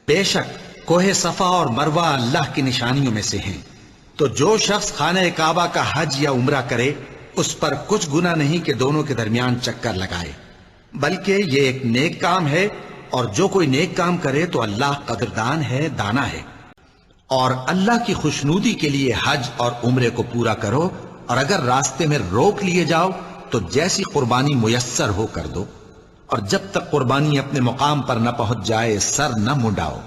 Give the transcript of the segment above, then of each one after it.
بے شک کوہ صفا اور مروہ اللہ کی نشانیوں میں سے ہیں، تو جو شخص خانہ کعبہ کا حج یا عمرہ کرے اس پر کچھ گناہ نہیں کہ دونوں کے درمیان چکر لگائے، بلکہ یہ ایک نیک کام ہے، اور جو کوئی نیک کام کرے تو اللہ قدردان ہے، دانا ہے۔ اور اللہ کی خوشنودی کے لیے حج اور عمرے کو پورا کرو، اور اگر راستے میں روک لیے جاؤ تو جیسی قربانی میسر ہو کر دو، اور جب تک قربانی اپنے مقام پر نہ پہنچ جائے سر نہ منڈاؤ،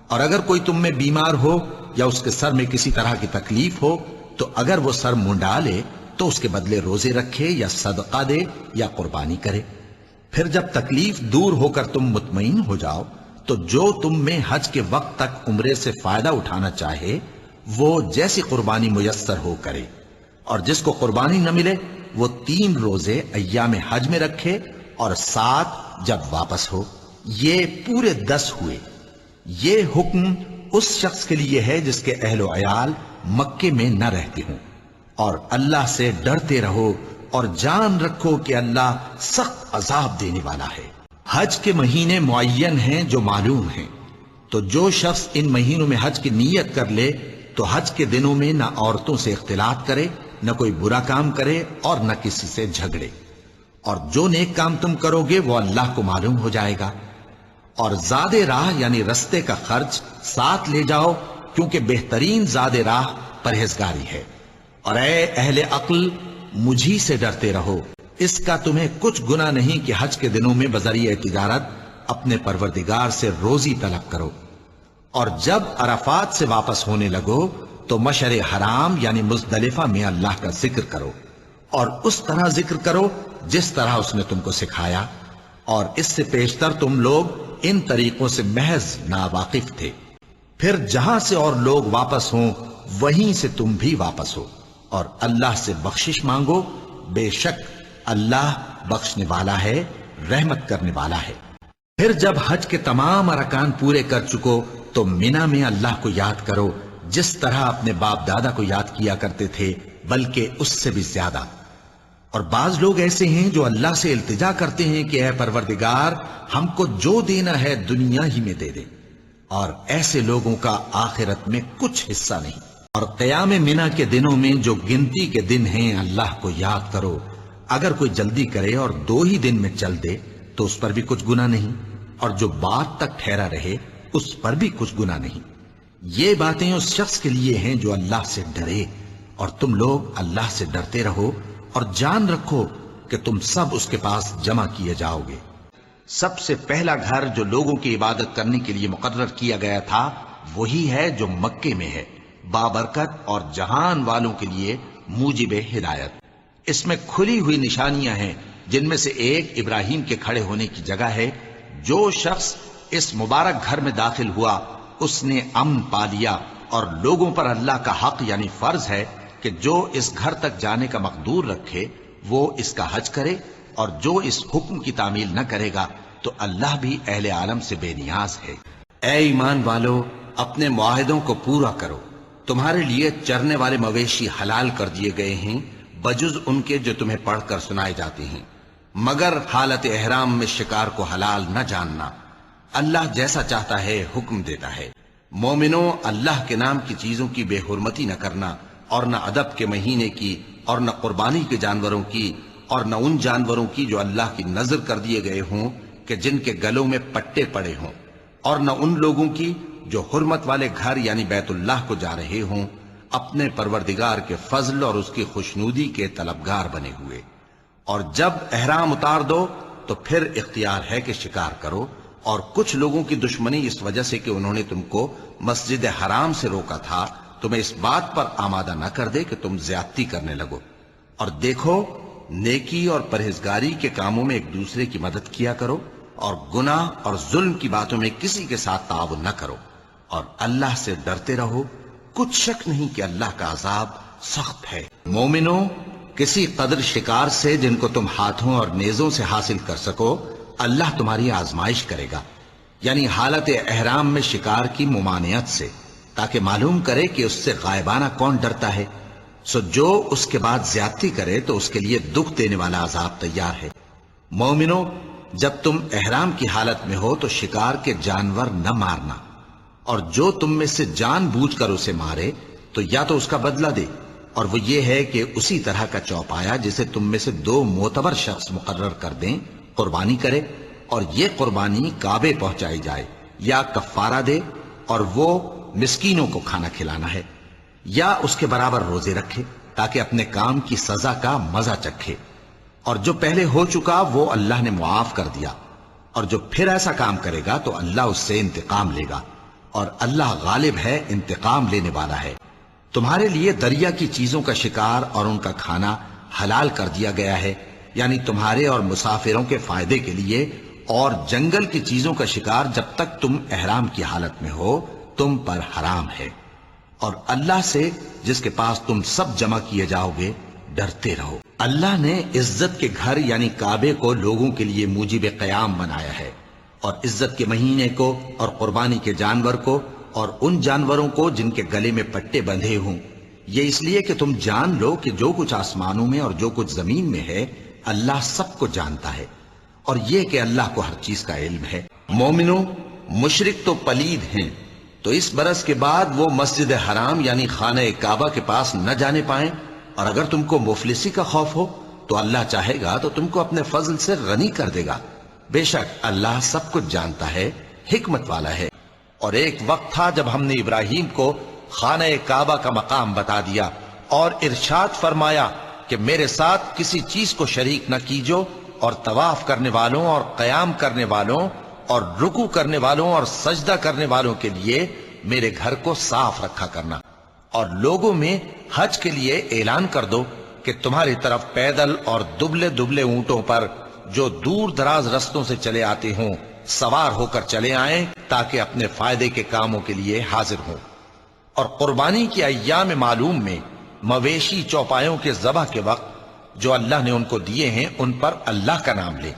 اور اگر کوئی تم میں بیمار ہو یا اس کے سر میں کسی طرح کی تکلیف ہو تو اگر وہ سر منڈا لے تو اس کے بدلے روزے رکھے یا صدقہ دے یا قربانی کرے۔ پھر جب تکلیف دور ہو کر تم مطمئن ہو جاؤ تو جو تم میں حج کے وقت تک عمرے سے فائدہ اٹھانا چاہے وہ جیسی قربانی میسر ہو کرے، اور جس کو قربانی نہ ملے وہ 3 روزے ایام حج میں رکھے اور 7 جب واپس ہو، یہ پورے 10 ہوئے۔ یہ حکم اس شخص کے لیے ہے جس کے اہل و عیال مکے میں نہ رہتے ہوں، اور اللہ سے ڈرتے رہو اور جان رکھو کہ اللہ سخت عذاب دینے والا ہے۔ حج کے مہینے معین ہیں جو معلوم ہیں، تو جو شخص ان مہینوں میں حج کی نیت کر لے تو حج کے دنوں میں نہ عورتوں سے اختلاط کرے، نہ کوئی برا کام کرے اور نہ کسی سے جھگڑے، اور جو نیک کام تم کرو گے وہ اللہ کو معلوم ہو جائے گا۔ اور زاد راہ یعنی رستے کا خرچ ساتھ لے جاؤ، کیونکہ بہترین زاد راہ پرہیزگاری ہے۔ اور اے اہل عقل مجھی سے ڈرتے رہو، اس کا تمہیں کچھ گناہ نہیں کہ حج کے دنوں میں بذریعہ تجارت اپنے پروردگار سے روزی طلب کرو، اور جب عرفات سے واپس ہونے لگو تو مشعر حرام یعنی مزدلفہ میں اللہ کا ذکر کرو، اور اس طرح ذکر کرو جس طرح اس نے تم کو سکھایا، اور اس سے پیشتر تم لوگ ان طریقوں سے محض ناواقف تھے۔ پھر جہاں سے اور لوگ واپس ہوں وہیں سے تم بھی واپس ہو، اور اللہ سے بخشش مانگو، بے شک اللہ بخشنے والا ہے، رحمت کرنے والا ہے۔ پھر جب حج کے تمام ارکان پورے کر چکو تو مینا میں اللہ کو یاد کرو جس طرح اپنے باپ دادا کو یاد کیا کرتے تھے، بلکہ اس سے بھی زیادہ۔ اور بعض لوگ ایسے ہیں جو اللہ سے التجا کرتے ہیں کہ اے پروردگار ہم کو جو دینا ہے دنیا ہی میں دے دے، اور ایسے لوگوں کا آخرت میں کچھ حصہ نہیں۔ اور قیام منا کے دنوں میں جو گنتی کے دن ہیں اللہ کو یاد کرو، اگر کوئی جلدی کرے اور 2 ہی دن میں چل دے تو اس پر بھی کچھ گناہ نہیں، اور جو بات تک ٹھہرا رہے اس پر بھی کچھ گناہ نہیں۔ یہ باتیں اس شخص کے لیے ہیں جو اللہ سے ڈرے، اور تم لوگ اللہ سے ڈرتے رہو اور جان رکھو کہ تم سب اس کے پاس جمع کیے جاؤ گے۔ سب سے پہلا گھر جو لوگوں کی عبادت کرنے کے لیے مقرر کیا گیا تھا وہی ہے جو مکے میں ہے، بابرکت اور جہان والوں کے لیے موجب ہدایت۔ اس میں کھلی ہوئی نشانیاں ہیں جن میں سے ایک ابراہیم کے کھڑے ہونے کی جگہ ہے۔ جو شخص اس مبارک گھر میں داخل ہوا اس نے امن پا لیا، اور لوگوں پر اللہ کا حق یعنی فرض ہے کہ جو اس گھر تک جانے کا مقدور رکھے وہ اس کا حج کرے، اور جو اس حکم کی تعمیل نہ کرے گا تو اللہ بھی اہل عالم سے بے نیاز ہے۔ اے ایمان والو اپنے معاہدوں کو پورا کرو، تمہارے لیے چرنے والے مویشی حلال کر دیے گئے ہیں بجز ان کے جو تمہیں پڑھ کر سنائے جاتے ہیں، مگر حالت احرام میں شکار کو حلال نہ جاننا، اللہ جیسا چاہتا ہے حکم دیتا ہے۔ مومنوں اللہ کے نام کی چیزوں کی بے حرمتی نہ کرنا، اور نہ ادب کے مہینے کی، اور نہ قربانی کے جانوروں کی، اور نہ ان جانوروں کی جو اللہ کی نذر کر دیے گئے ہوں کہ جن کے گلوں میں پٹے پڑے ہوں، اور نہ ان لوگوں کی جو حرمت والے گھر یعنی بیت اللہ کو جا رہے ہوں اپنے پروردگار کے فضل اور اس کی خوشنودی کے طلبگار بنے ہوئے۔ اور جب احرام اتار دو تو پھر اختیار ہے کہ شکار کرو، اور کچھ لوگوں کی دشمنی اس وجہ سے کہ انہوں نے تم کو مسجد حرام سے روکا تھا تمہیں اس بات پر آمادہ نہ کر دے کہ تم زیادتی کرنے لگو۔ اور دیکھو نیکی اور پرہیزگاری کے کاموں میں ایک دوسرے کی مدد کیا کرو، اور گناہ اور ظلم کی باتوں میں کسی کے ساتھ تعاون نہ کرو، اور اللہ سے ڈرتے رہو، کچھ شک نہیں کہ اللہ کا عذاب سخت ہے۔ مومنوں کسی قدر شکار سے جن کو تم ہاتھوں اور نیزوں سے حاصل کر سکو اللہ تمہاری آزمائش کرے گا، یعنی حالت احرام میں شکار کی ممانعت سے، تاکہ معلوم کرے کہ اس سے غائبانہ کون ڈرتا ہے۔ سو جو اس کے بعد زیادتی کرے تو اس کے لیے دکھ دینے والا عذاب تیار ہے۔ مومنوں جب تم احرام کی حالت میں ہو تو شکار کے جانور نہ مارنا، اور جو تم میں سے جان بوجھ کر اسے مارے تو یا تو اس کا بدلہ دے، اور وہ یہ ہے کہ اسی طرح کا چوپایا جسے تم میں سے 2 معتبر شخص مقرر کر دیں قربانی کرے، اور یہ قربانی کعبے پہنچائی جائے، یا کفارہ دے اور وہ مسکینوں کو کھانا کھلانا ہے، یا اس کے برابر روزے رکھے تاکہ اپنے کام کی سزا کا مزہ چکھے، اور جو پہلے ہو چکا وہ اللہ نے معاف کر دیا، اور جو پھر ایسا کام کرے گا تو اللہ اس سے انتقام لے گا، اور اللہ غالب ہے، انتقام لینے والا ہے۔ تمہارے لیے دریا کی چیزوں کا شکار اور ان کا کھانا حلال کر دیا گیا ہے، یعنی تمہارے اور مسافروں کے فائدے کے لیے، اور جنگل کی چیزوں کا شکار جب تک تم احرام کی حالت میں ہو تم پر حرام ہے، اور اللہ سے جس کے پاس تم سب جمع کیے جاؤ گے ڈرتے رہو۔ اللہ نے عزت کے گھر یعنی کعبے کو لوگوں کے لیے موجب قیام بنایا ہے، اور عزت کے مہینے کو اور قربانی کے جانور کو اور ان جانوروں کو جن کے گلے میں پٹے بندھے ہوں، یہ اس لیے کہ تم جان لو کہ جو کچھ آسمانوں میں اور جو کچھ زمین میں ہے اللہ سب کو جانتا ہے، اور یہ کہ اللہ کو ہر چیز کا علم ہے۔ مومنوں، مشرک تو پلید ہیں، تو اس برس کے بعد وہ مسجد حرام یعنی خانہ کعبہ کے پاس نہ جانے پائیں، اور اگر تم کو مفلسی کا خوف ہو تو اللہ چاہے گا تو تم کو اپنے فضل سے غنی کر دے گا، بے شک اللہ سب کچھ جانتا ہے، حکمت والا ہے۔ اور ایک وقت تھا جب ہم نے ابراہیم کو خانہ کعبہ کا مقام بتا دیا اور ارشاد فرمایا کہ میرے ساتھ کسی چیز کو شریک نہ کیجو، اور طواف کرنے والوں اور قیام کرنے والوں اور رکوع کرنے والوں اور سجدہ کرنے والوں کے لیے میرے گھر کو صاف رکھا کرنا، اور لوگوں میں حج کے لیے اعلان کر دو کہ تمہاری طرف پیدل اور دبلے دبلے اونٹوں پر جو دور دراز رستوں سے چلے آتے ہوں سوار ہو کر چلے آئیں تاکہ اپنے فائدے کے کاموں کے لیے حاضر ہوں، اور قربانی کی ایام معلوم میں مویشی چوپایوں کے ذبح کے وقت جو اللہ نے ان کو دیے ہیں ان پر اللہ کا نام لیں۔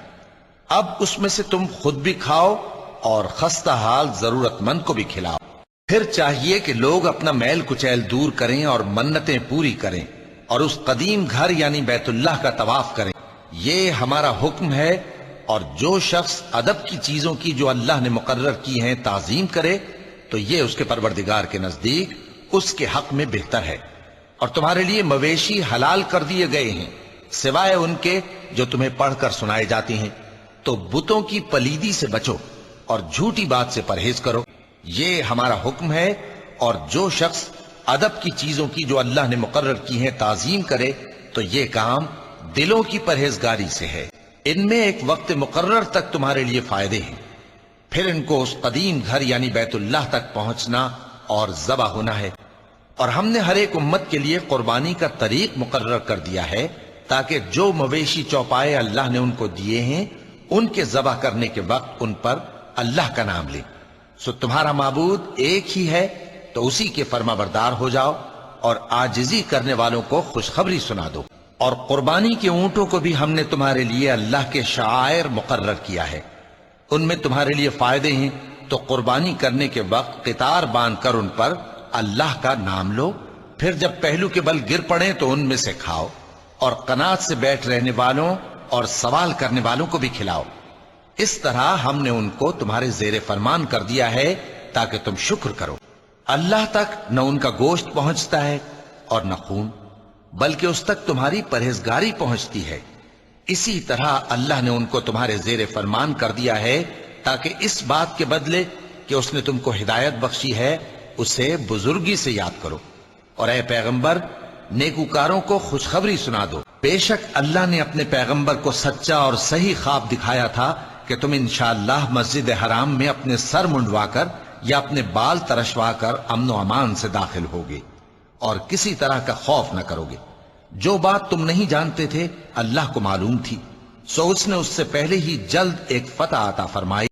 اب اس میں سے تم خود بھی کھاؤ اور خستہ حال ضرورت مند کو بھی کھلاؤ۔ پھر چاہیے کہ لوگ اپنا میل کچیل دور کریں اور منتیں پوری کریں، اور اس قدیم گھر یعنی بیت اللہ کا طواف کریں، یہ ہمارا حکم ہے۔ اور جو شخص ادب کی چیزوں کی جو اللہ نے مقرر کی ہیں تعظیم کرے تو یہ اس کے پروردگار کے نزدیک اس کے حق میں بہتر ہے۔ اور تمہارے لیے مویشی حلال کر دیے گئے ہیں سوائے ان کے جو تمہیں پڑھ کر سنائے جاتے ہیں، تو بتوں کی پلیدی سے بچو اور جھوٹی بات سے پرہیز کرو، یہ ہمارا حکم ہے۔ اور جو شخص ادب کی چیزوں کی جو اللہ نے مقرر کی ہیں تعظیم کرے تو یہ کام دلوں کی پرہیزگاری سے ہے۔ ان میں ایک وقت مقرر تک تمہارے لیے فائدے ہیں، پھر ان کو اس قدیم گھر یعنی بیت اللہ تک پہنچنا اور ذبح ہونا ہے۔ اور ہم نے ہر ایک امت کے لیے قربانی کا طریق مقرر کر دیا ہے تاکہ جو مویشی چوپائے اللہ نے ان کو دیے ہیں ان کے ذبح کرنے کے وقت ان پر اللہ کا نام لیں۔ سو تمہارا معبود ایک ہی ہے تو اسی کے فرما بردار ہو جاؤ، اور عاجزی کرنے والوں کو خوشخبری سنا دو۔ اور قربانی کے اونٹوں کو بھی ہم نے تمہارے لیے اللہ کے شعائر مقرر کیا ہے، ان میں تمہارے لیے فائدے ہیں، تو قربانی کرنے کے وقت قطار باندھ کر ان پر اللہ کا نام لو، پھر جب پہلو کے بل گر پڑیں تو ان میں سے کھاؤ، اور قناعت سے بیٹھ رہنے والوں اور سوال کرنے والوں کو بھی کھلاؤ۔ اس طرح ہم نے ان کو تمہارے زیر فرمان کر دیا ہے تاکہ تم شکر کرو۔ اللہ تک نہ ان کا گوشت پہنچتا ہے اور نہ خون، بلکہ اس تک تمہاری پرہیزگاری پہنچتی ہے۔ اسی طرح اللہ نے ان کو تمہارے زیر فرمان کر دیا ہے تاکہ اس بات کے بدلے کہ اس نے تم کو ہدایت بخشی ہے اسے بزرگی سے یاد کرو۔ اور اے پیغمبر، نیکوکاروں کو خوشخبری سنا دو، بے شک اللہ نے اپنے پیغمبر کو سچا اور صحیح خواب دکھایا تھا کہ تم انشاءاللہ مسجد حرام میں اپنے سر منڈوا کر یا اپنے بال ترشوا کر امن و امان سے داخل ہوگے اور کسی طرح کا خوف نہ کرو گے۔ جو بات تم نہیں جانتے تھے اللہ کو معلوم تھی، سو اس نے اس سے پہلے ہی جلد ایک فتح عطا فرمائی